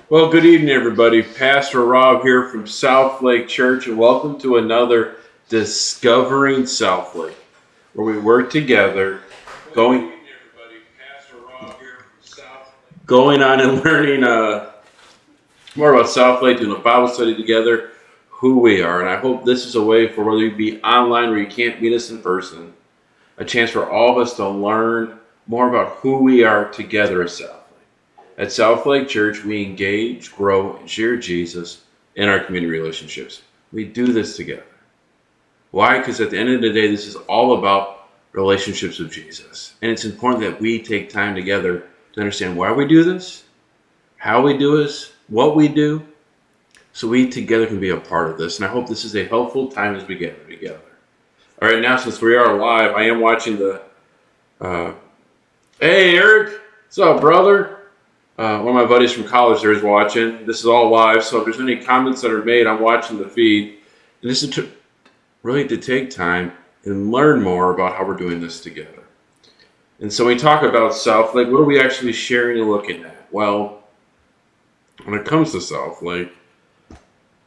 Well, good evening, everybody. Pastor Rob here from South Lake Church, and welcome to another Discovering South Lake, where we work together, going going on and learning more about South Lake, doing a Bible study together, who we are. And I hope this is a way for whether you be online or you can't meet us in person, a chance for all of us to learn more about who we are together as South Lake. At South Lake Church, we engage, grow, and share Jesus in our community relationships. We do this together. Why? Because at the end of the day, this is all about relationships with Jesus. And it's important that we take time together to understand why we do this, how we do this, what we do, so we together can be a part of this. And I hope this is a helpful time as we gather together. All right, now since we are live, I am watching the... Hey, Eric. What's up, brother? One of my buddies from college there is watching. This is all live, so if there's any comments that are made, I'm watching the feed. And this is really to take time and learn more about how we're doing this together. And so when we talk about South Lake, what are we actually sharing and looking at? Well, when it comes to South Lake,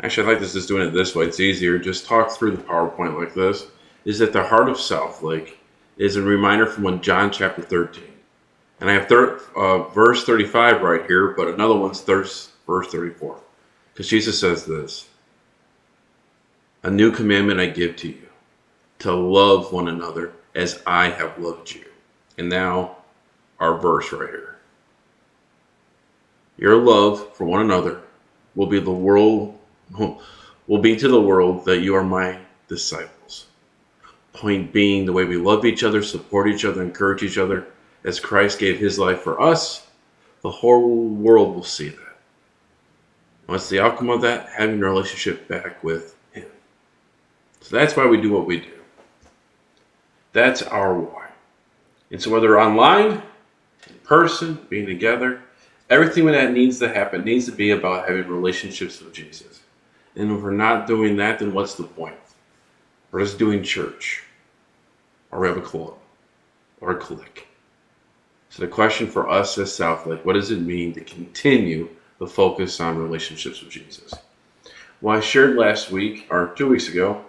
actually I like this just doing it this way. It's easier. Just talk through the PowerPoint like this. Is that the heart of South Lake is a reminder from John chapter 13. And I have verse 35 right here, but another one's verse 34. Because Jesus says this: "A new commandment I give to you, to love one another as I have loved you." And now, our verse right here. "Your love for one another will be to the world that you are my disciples." Point being, the way we love each other, support each other, encourage each other, as Christ gave his life for us, the whole world will see that. What's the outcome of that? Having a relationship back with him. So that's why we do what we do. That's our why. And so whether online, in person, being together, everything that needs to happen needs to be about having relationships with Jesus. And if we're not doing that, then what's the point? We're just doing church, or we have a club, or a clique. So the question for us as South Lake, what does it mean to continue the focus on relationships with Jesus? Well, I shared last week, or 2 weeks ago,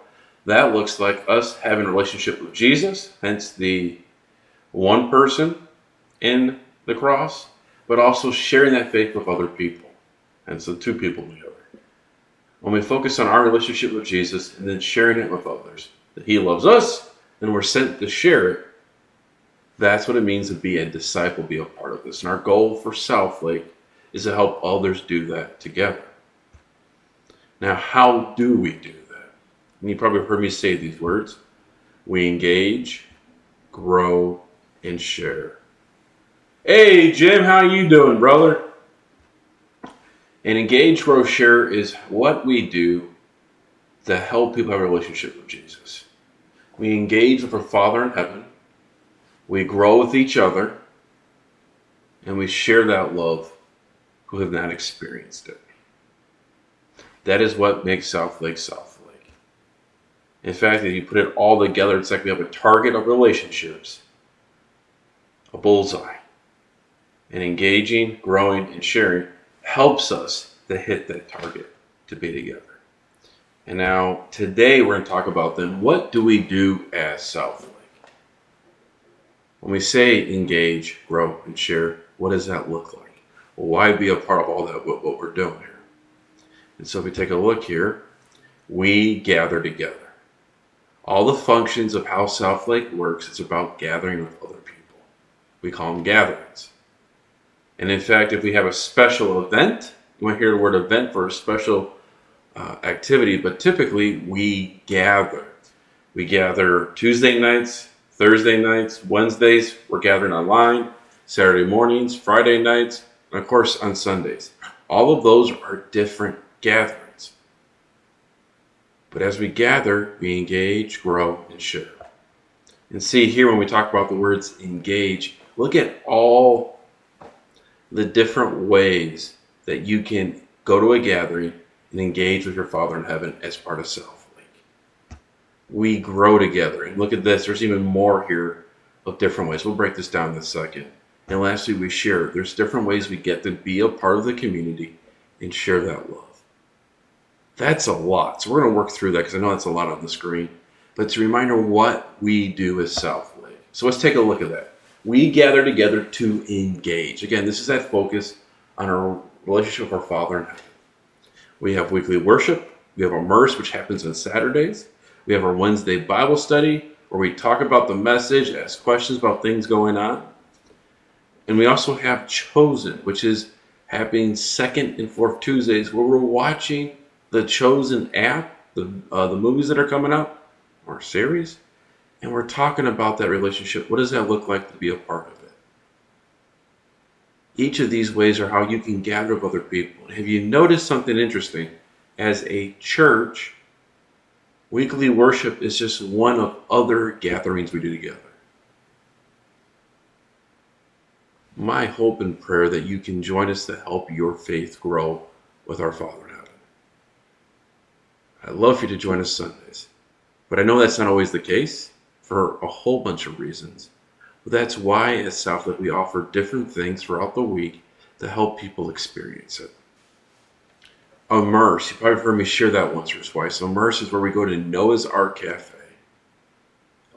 that looks like us having a relationship with Jesus, hence the one person in the cross, but also sharing that faith with other people, hence the two people together. When we focus on our relationship with Jesus and then sharing it with others, that he loves us and we're sent to share it, that's what it means to be a disciple, be a part of this. And our goal for South Lake is to help others do that together. Now, how do we do that? And you probably heard me say these words. We engage, grow, and share. Hey, Jim, how you doing, brother? And engage, grow, share is what we do to help people have a relationship with Jesus. We engage with our Father in heaven. We grow with each other, and we share that love who have not experienced it. That is what makes South Lake South Lake. In fact, if you put it all together, it's like we have a target of relationships, a bullseye. And engaging, growing, and sharing helps us to hit that target, to be together. And now, today we're going to talk about then, what do we do as South Lake? When we say engage, grow, and share, what does that look like? Well, why be a part of all that, what we're doing here? And so if we take a look here, we gather together. All the functions of how South Lake works, it's about gathering with other people. We call them gatherings. And in fact, if we have a special event, you might hear the word event for a special activity, but typically we gather. We gather Tuesday nights, Thursday nights, Wednesdays, we're gathering online, Saturday mornings, Friday nights, and of course on Sundays. All of those are different gatherings. But as we gather, we engage, grow, and share. And see here when we talk about the words engage, look at all the different ways that you can go to a gathering and engage with your Father in heaven as part of South Lake. We grow together. And look at this. There's even more here of different ways. We'll break this down in a second. And lastly, we share. There's different ways we get to be a part of the community and share that love. That's a lot. So we're going to work through that because I know that's a lot on the screen. But it's a reminder what we do as Southlake. So let's take a look at that. We gather together to engage. Again, this is that focus on our relationship with our Father in heaven. We have weekly worship. We have Immerse, which happens on Saturdays. We have our Wednesday Bible study, where we talk about the message, ask questions about things going on. And we also have Chosen, which is happening second and fourth Tuesdays, where we're watching the Chosen app, the movies that are coming out, or series, and we're talking about that relationship. What does that look like to be a part of it? Each of these ways are how you can gather with other people. Have you noticed something interesting? As a church, weekly worship is just one of other gatherings we do together. My hope and prayer that you can join us to help your faith grow with our Father in heaven. I'd love for you to join us Sundays, but I know that's not always the case for a whole bunch of reasons. But that's why at Southlake we offer different things throughout the week to help people experience it. Immerse, you've probably heard me share that once or twice. Immerse is where we go to Noah's Ark Cafe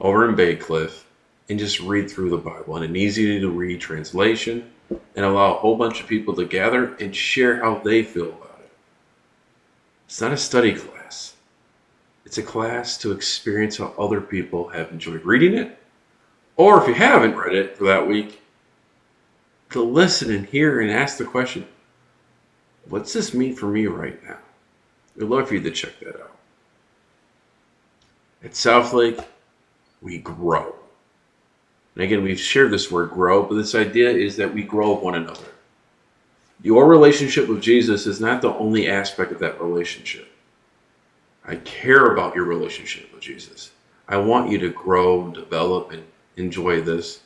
over in Bay Cliff and just read through the Bible in an easy to read translation and allow a whole bunch of people to gather and share how they feel about it. It's not a study class. It's a class to experience how other people have enjoyed reading it, or if you haven't read it for that week, to listen and hear and ask the question, what's this mean for me right now? We'd love for you to check that out. At Southlake, we grow. And again, we've shared this word grow, but this idea is that we grow one another. Your relationship with Jesus is not the only aspect of that relationship. I care about your relationship with Jesus. I want you to grow, develop, and enjoy this.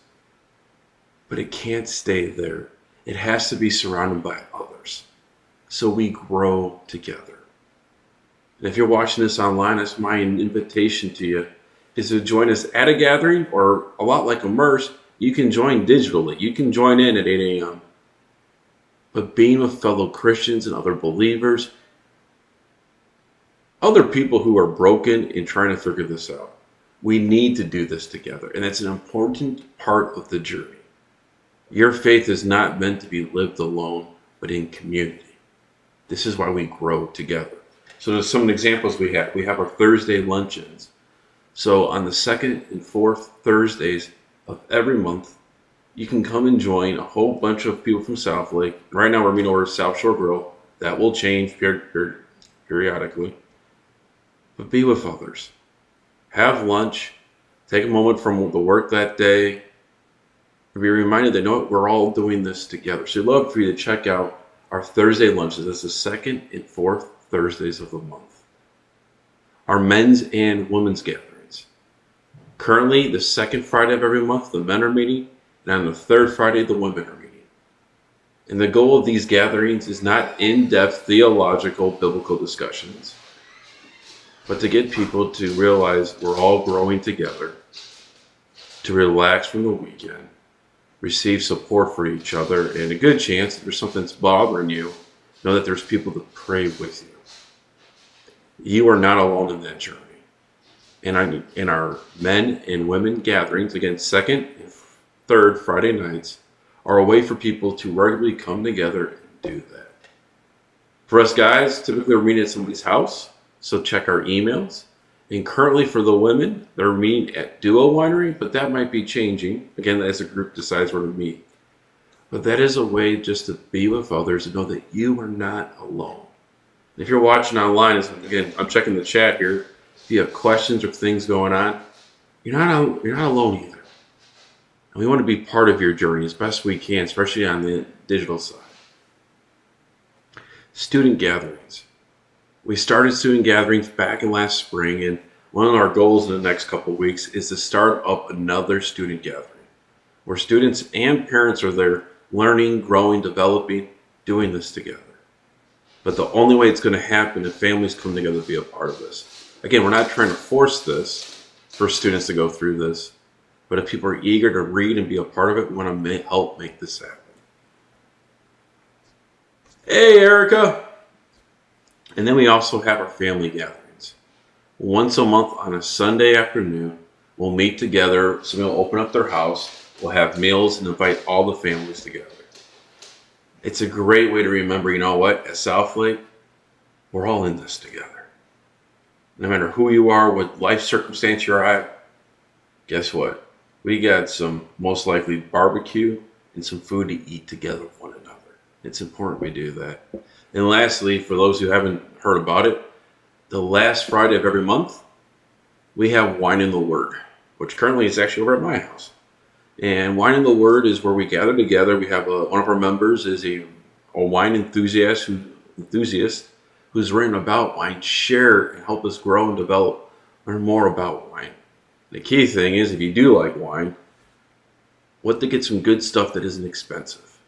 But it can't stay there. It has to be surrounded by others. So we grow together. And if you're watching this online, that's my invitation to you, is to join us at a gathering, or a lot like Immerse, you can join digitally. You can join in at 8 a.m. But being with fellow Christians and other believers, other people who are broken and trying to figure this out, we need to do this together. And it's an important part of the journey. Your faith is not meant to be lived alone, but in community. This is why we grow together. So there's some examples we have. We have our Thursday luncheons. So on the second and fourth Thursdays of every month, you can come and join a whole bunch of people from Southlake. Right now we're meeting over at South Shore Grill. That will change periodically. But be with others. Have lunch. Take a moment from the work that day. And be reminded that, no, we're all doing this together. So I'd love for you to check out our Thursday lunches. That's the second and fourth Thursdays of the month. Our men's and women's gatherings. Currently, the second Friday of every month, the men are meeting, and on the third Friday, the women are meeting. And the goal of these gatherings is not in-depth theological, biblical discussions, but to get people to realize we're all growing together, to relax from the weekend, receive support for each other, and a good chance if there's something that's bothering you, know that there's people to pray with you. You are not alone in that journey. And in our men and women gatherings, again, second and third Friday nights, are a way for people to regularly come together and do that. For us guys, typically we're meeting at somebody's house, so check our emails. And currently for the women, they're meeting at Duo Winery, but that might be changing, again, as the group decides where to meet. But that is a way just to be with others and know that you are not alone. And if you're watching online, again, I'm checking the chat here. If you have questions or things going on, you're not alone either. And we want to be part of your journey as best we can, especially on the digital side. Student gatherings. We started student gatherings back in last spring, and one of our goals in the next couple of weeks is to start up another student gathering where students and parents are there learning, growing, developing, doing this together. But the only way it's going to happen if families come together to be a part of this. Again, we're not trying to force this for students to go through this, but if people are eager to read and be a part of it, we want to help make this happen. Hey, Erica. And then we also have our family gatherings. Once a month on a Sunday afternoon, we'll meet together. Somebody will open up their house. We'll have meals and invite all the families together. It's a great way to remember, you know what, at Southlake, we're all in this together. No matter who you are, what life circumstance you're at, guess what? We got some most likely barbecue and some food to eat together with one another. It's important we do that. And lastly, for those who haven't heard about it, the last Friday of every month, we have Wine in the Word, which currently is actually over at my house. And Wine in the Word is where we gather together. We have one of our members is a wine enthusiast who's written about wine, share and help us grow and develop, learn more about wine. The key thing is, if you do like wine, what to get some good stuff that isn't expensive.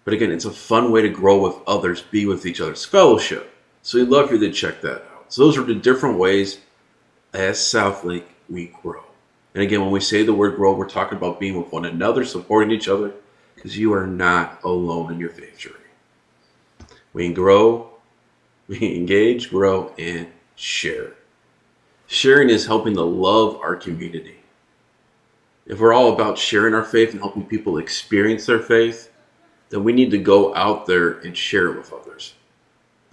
But again, it's a fun way to grow with others, be with each other. It's fellowship. So we'd love for you to check that out. So those are the different ways as Southlake we grow. And again, when we say the word grow, we're talking about being with one another, supporting each other, because you are not alone in your faith journey. We grow, we engage, grow, and share. Sharing is helping to love our community. If we're all about sharing our faith and helping people experience their faith, then we need to go out there and share it with others.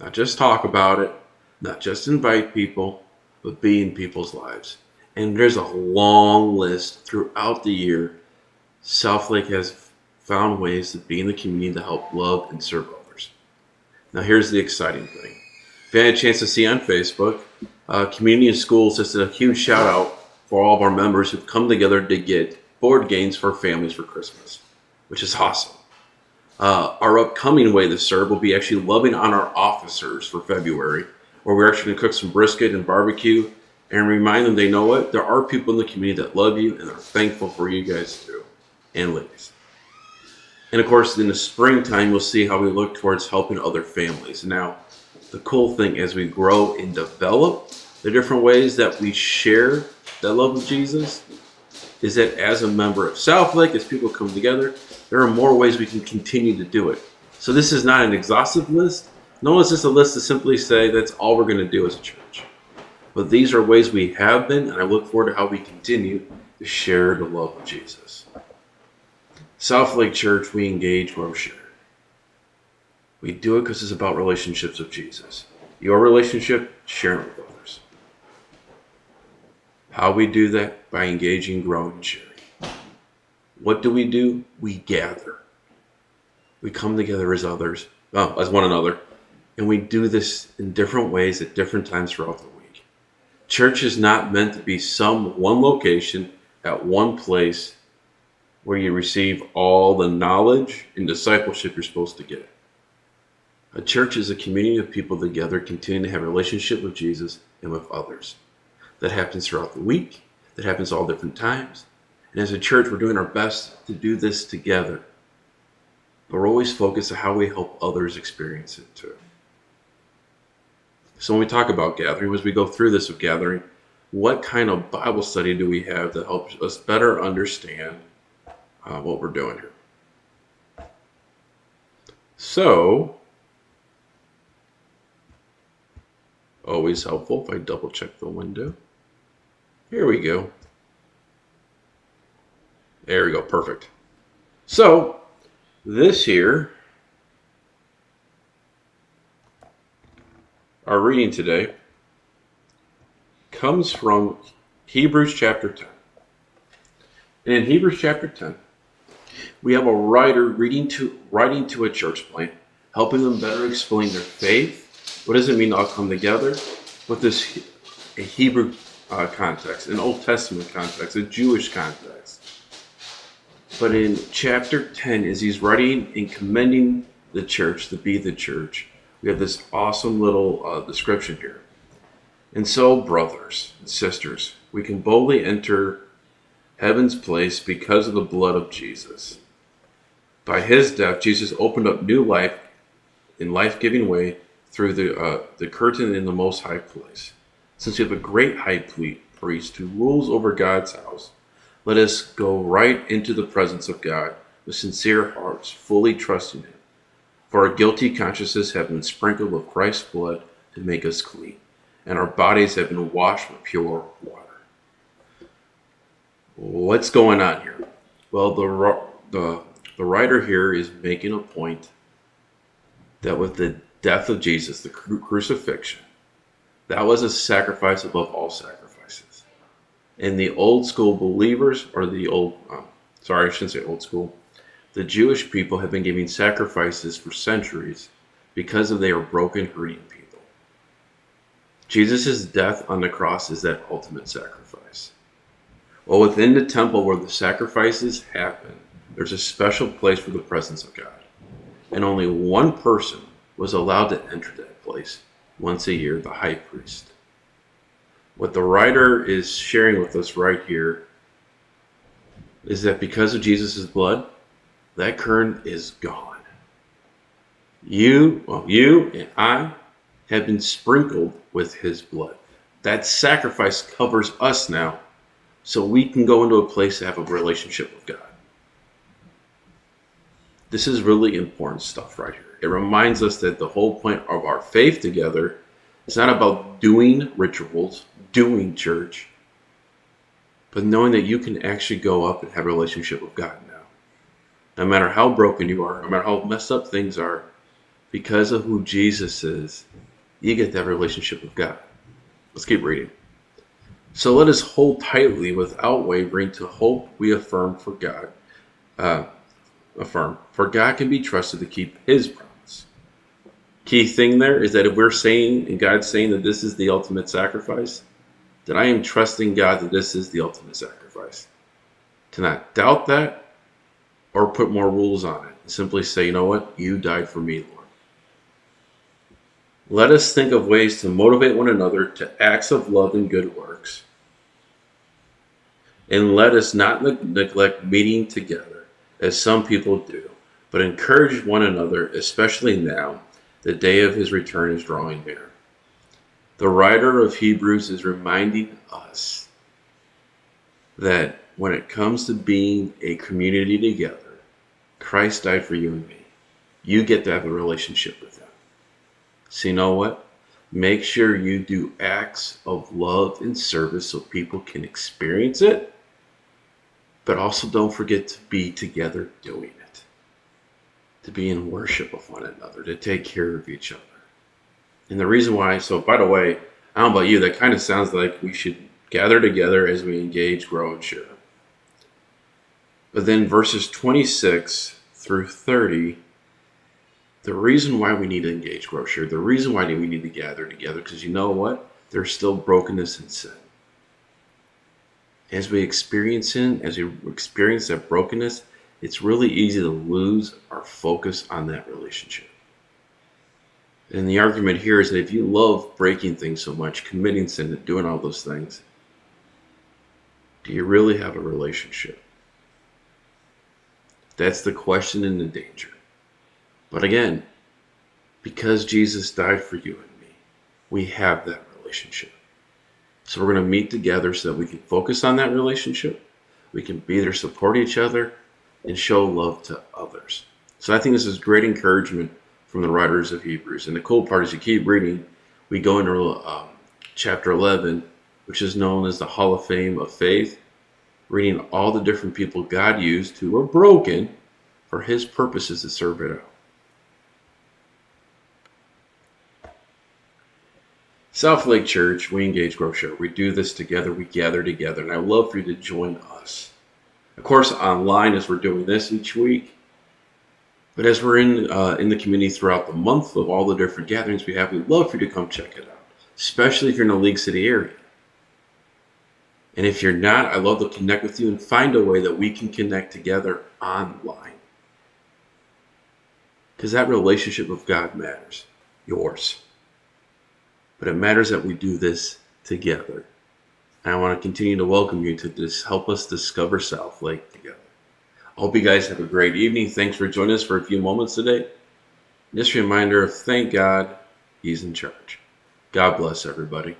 Not just talk about it, not just invite people, but be in people's lives. And there's a long list throughout the year. Southlake has found ways to be in the community to help love and serve others. Now here's the exciting thing. If you had a chance to see on Facebook, Community and Schools just did a huge shout out for all of our members who've come together to get board games for families for Christmas, which is awesome. Our upcoming way to serve will be actually loving on our officers for February, where we're actually going to cook some brisket and barbecue and remind them they know what? There are people in the community that love you and are thankful for you guys too, and ladies. And of course, in the springtime, you'll see how we look towards helping other families. Now, the cool thing as we grow and develop the different ways that we share that love of Jesus is that as a member of Southlake, as people come together, there are more ways we can continue to do it. So this is not an exhaustive list. No, it's just a list to simply say that's all we're going to do as a church. But these are ways we have been, and I look forward to how we continue to share the love of Jesus. Southlake Church, we engage, grow, share. We do it because it's about relationships with Jesus. Your relationship, share it with others. How we do that? By engaging, growing, and sharing. What do? We gather. We come together as others, as one another, and we do this in different ways at different times throughout the week. Church is not meant to be some one location at one place where you receive all the knowledge and discipleship you're supposed to get. A church is a community of people together continuing to have a relationship with Jesus and with others. That happens throughout the week. That happens all different times. And as a church, we're doing our best to do this together. But we're always focused on how we help others experience it too. So when we talk about gathering, as we go through this of gathering, what kind of Bible study do we have that helps us better understand what we're doing here? So, always helpful if I double check the window. Here we go. There we go, perfect. So, this here, our reading today comes from Hebrews chapter 10. And in Hebrews chapter 10, we have a writer writing to a church plant, helping them better explain their faith. What does it mean to all come together? With this a Hebrew context, an Old Testament context, a Jewish context. But in chapter 10, as he's writing and commending the church to be the church, we have this awesome little description here. And so, brothers and sisters, we can boldly enter heaven's place because of the blood of Jesus. By his death, Jesus opened up new life in life-giving way through the curtain in the most high place. Since we have a great high priest who rules over God's house, let us go right into the presence of God with sincere hearts, fully trusting him. For our guilty consciences have been sprinkled with Christ's blood to make us clean, and our bodies have been washed with pure water. What's going on here? Well, the writer here is making a point that with the death of Jesus, the crucifixion, that was a sacrifice above all sacrifices. And the old school believers, or I shouldn't say old school, the Jewish people have been giving sacrifices for centuries because of they are broken, hurting people. Jesus' death on the cross is that ultimate sacrifice. Well, within the temple where the sacrifices happen, there's a special place for the presence of God. And only one person was allowed to enter that place once a year, the high priest. What the writer is sharing with us right here is that because of Jesus' blood, that curtain is gone. You and I have been sprinkled with his blood. That sacrifice covers us now, so we can go into a place to have a relationship with God. This is really important stuff right here. It reminds us that the whole point of our faith together is not about doing rituals, doing church, but knowing that you can actually go up and have a relationship with God now. No matter how broken you are, no matter how messed up things are, because of who Jesus is, you get that relationship with God. Let's keep reading. So let us hold tightly without wavering to hope we affirm for God. For God can be trusted to keep his promise. Key thing there is that if we're saying, and God's saying that this is the ultimate sacrifice, then I am trusting God that this is the ultimate sacrifice. To not doubt that or put more rules on it. Simply say, you know what? You died for me, Lord. Let us think of ways to motivate one another to acts of love and good works. And let us not neglect meeting together, as some people do, but encourage one another, especially now, the day of his return is drawing near. The writer of Hebrews is reminding us that when it comes to being a community together, Christ died for you and me. You get to have a relationship with him. So you know what? Make sure you do acts of love and service so people can experience it. But also don't forget to be together doing it. To be in worship of one another. To take care of each other. And the reason why, so by the way, I don't know about you, that kind of sounds like we should gather together as we engage, grow, and share. But then verses 26 through 30, the reason why we need to engage, grow, share, the reason why we need to gather together, because you know what? There's still brokenness and sin. As we experience sin, as we experience that brokenness, it's really easy to lose our focus on that relationship. And the argument here is that if you love breaking things so much, committing sin and doing all those things, do you really have a relationship? That's the question and the danger. But again, because Jesus died for you and me, we have that relationship. So we're going to meet together so that we can focus on that relationship. We can be there, support each other, and show love to others. So I think this is great encouragement from the writers of Hebrews. And the cool part is you keep reading, we go into chapter 11, which is known as the Hall of Fame of Faith, reading all the different people God used who were broken for his purposes to serve it out. South Lake Church, we engage, grow, share. We do this together. We gather together. And I would love for you to join us. Of course, online as we're doing this each week. But as we're in the community throughout the month of all the different gatherings we have, we'd love for you to come check it out. Especially if you're in the League City area. And if you're not, I'd love to connect with you and find a way that we can connect together online. Because that relationship with God matters. Yours. But it matters that we do this together. And I want to continue to welcome you to this, help us discover South Lake together. I hope you guys have a great evening. Thanks for joining us for a few moments today. Just a reminder, thank God, he's in charge. God bless everybody.